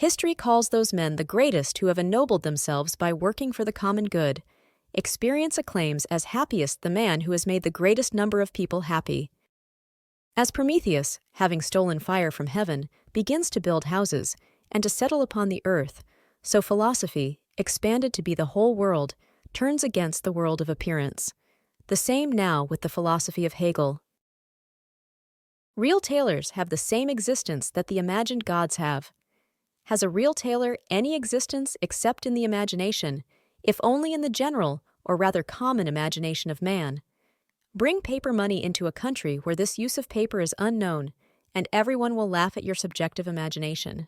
History calls those men the greatest who have ennobled themselves by working for the common good. Experience acclaims as happiest the man who has made the greatest number of people happy. As Prometheus, having stolen fire from heaven, begins to build houses and to settle upon the earth, so philosophy, expanded to be the whole world, turns against the world of appearance. The same now with the philosophy of Hegel. Real tailors have the same existence that the imagined gods have. Has a real tailor any existence except in the imagination, if only in the general, or rather common imagination of man? Bring paper money into a country where this use of paper is unknown, and everyone will laugh at your subjective imagination.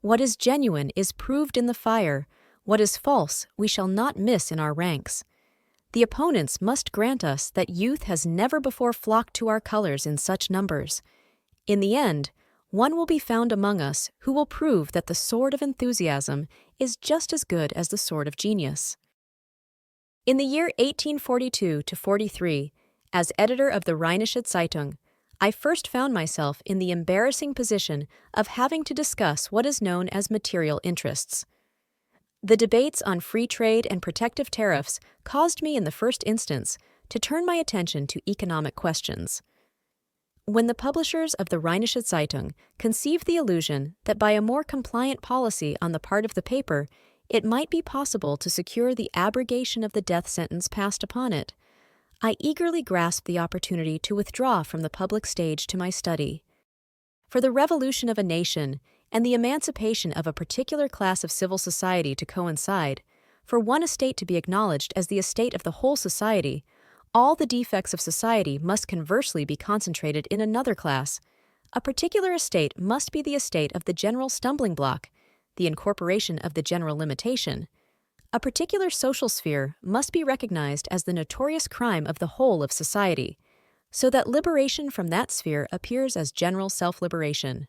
What is genuine is proved in the fire. What is false we shall not miss in our ranks. The opponents must grant us that youth has never before flocked to our colors in such numbers. In the end, one will be found among us who will prove that the sword of enthusiasm is just as good as the sword of genius. In the year 1842-43, as editor of the Rheinische Zeitung, I first found myself in the embarrassing position of having to discuss what is known as material interests. The debates on free trade and protective tariffs caused me in the first instance to turn my attention to economic questions. When the publishers of the Rheinische Zeitung conceived the illusion that by a more compliant policy on the part of the paper, it might be possible to secure the abrogation of the death sentence passed upon it, I eagerly grasped the opportunity to withdraw from the public stage to my study. For the revolution of a nation and the emancipation of a particular class of civil society to coincide, for one estate to be acknowledged as the estate of the whole society, all the defects of society must conversely be concentrated in another class. A particular estate must be the estate of the general stumbling block, the incorporation of the general limitation. A particular social sphere must be recognized as the notorious crime of the whole of society, so that liberation from that sphere appears as general self-liberation.